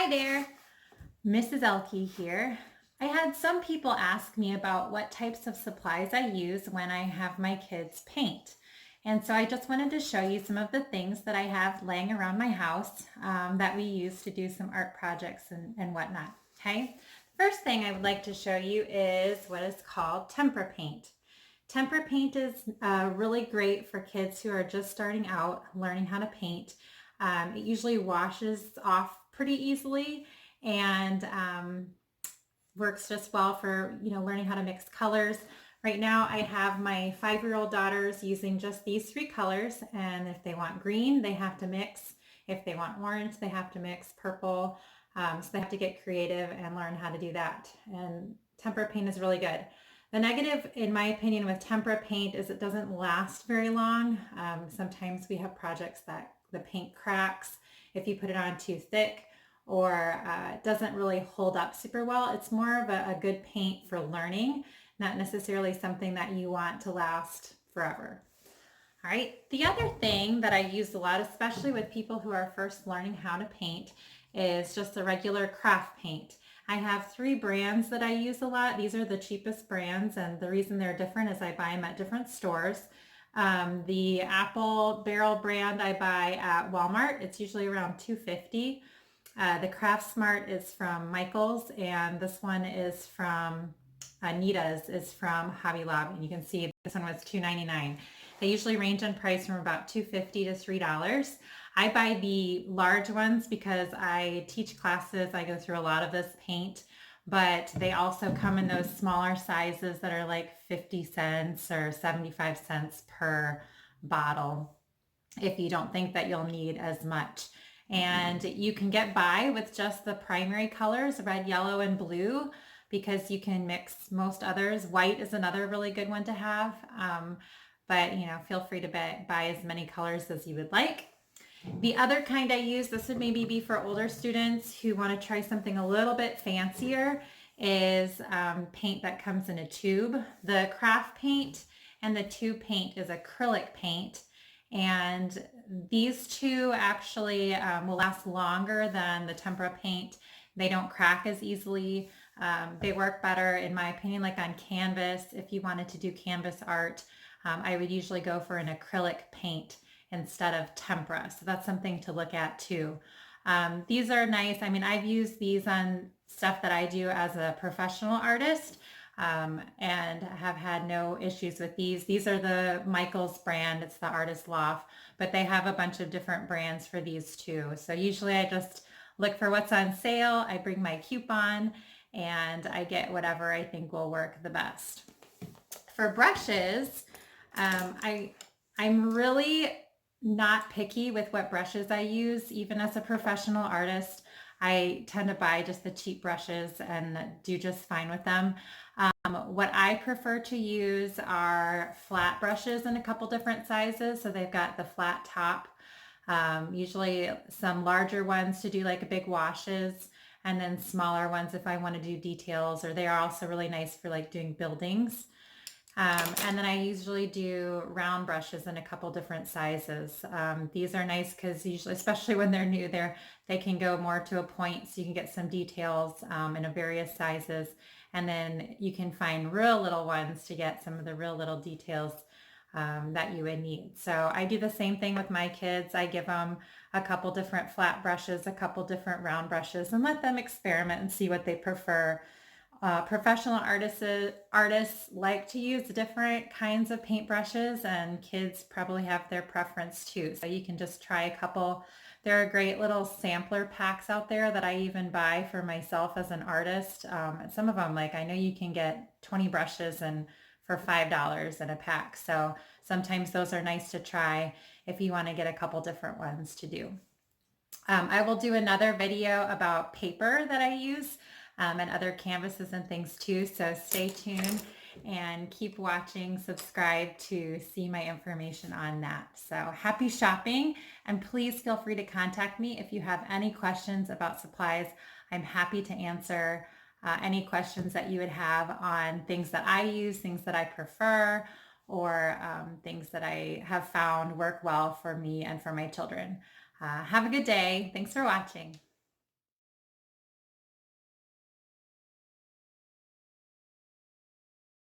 Hi there, Mrs. Ehlke here. I had some people ask me about what types of supplies I use when I have my kids paint. And so I just wanted to show you some of the things that I have laying around my house that we use to do some art projects and whatnot. Okay, first thing I would like to show you is what is called tempera paint. Tempera paint is really great for kids who are just starting out learning how to paint. It usually washes off pretty easily and works just well for learning how to mix colors. Right now I have my 5-year-old daughters using just these 3 colors, and if they want green they have to mix. If they want orange they have to mix purple. So they have to get creative and learn how to do that, and tempera paint is really good. The negative, in my opinion, with tempera paint is it doesn't last very long. Sometimes we have projects that the paint cracks if you put it on too thick, or it doesn't really hold up super well. It's more of a good paint for learning, not necessarily something that you want to last forever. All right, the other thing that I use a lot, especially with people who are first learning how to paint, is just the regular craft paint. I have 3 brands that I use a lot. These are the cheapest brands, and the reason they're different is I buy them at different stores. The Apple Barrel brand I buy at Walmart. It's usually around $2.50. The Craft Smart is from Michael's, and this one is from Anita's is from Hobby Lobby. And you can see this one was $2.99. They usually range in price from about $2.50 to $3. I buy the large ones because I teach classes. I go through a lot of this paint, but they also come in those smaller sizes that are like 50 cents or 75 cents per bottle if you don't think that you'll need as much. And you can get by with just the primary colors, red, yellow, and blue, because you can mix most others. White is another really good one to have. But feel free to buy as many colors as you would like. The other kind I use, this would maybe be for older students who want to try something a little bit fancier, is paint that comes in a tube. The craft paint and the tube paint is acrylic paint. And these two actually will last longer than the tempera paint. They don't crack as easily. They work better, in my opinion, like on canvas. If you wanted to do canvas art, I would usually go for an acrylic paint instead of tempera. So that's something to look at too. These are nice. I mean, I've used these on stuff that I do as a professional artist, and have had no issues with these. These are the Michael's brand. It's the Artist Loft, but they have a bunch of different brands for these too. So usually I just look for what's on sale. I bring my coupon and I get whatever I think will work the best. For brushes, I'm really not picky with what brushes I use. Even as a professional artist, I tend to buy just the cheap brushes and do just fine with them. What I prefer to use are flat brushes in a couple different sizes. So they've got the flat top, usually some larger ones to do like big washes, and then smaller ones if I want to do details, or they are also really nice for like doing buildings. And then I usually do round brushes in a couple different sizes. These are nice because usually, especially when they're new, they can go more to a point, so you can get some details in a various sizes. And then you can find real little ones to get some of the real little details that you would need. So I do the same thing with my kids. I give them a couple different flat brushes, a couple different round brushes, and let them experiment and see what they prefer. Professional artists like to use different kinds of paintbrushes, and kids probably have their preference too. So you can just try a couple. There are great little sampler packs out there that I even buy for myself as an artist. Some of them, like I know you can get 20 brushes and for $5 in a pack. So sometimes those are nice to try if you want to get a couple different ones to do. I will do another video about paper that I use, and other canvases and things too. So stay tuned and keep watching. Subscribe to see my information on that. So happy shopping, and please feel free to contact me if you have any questions about supplies. I'm happy to answer any questions that you would have on things that I use, things that I prefer, or things that I have found work well for me and for my children. Have a good day. Thanks for watching.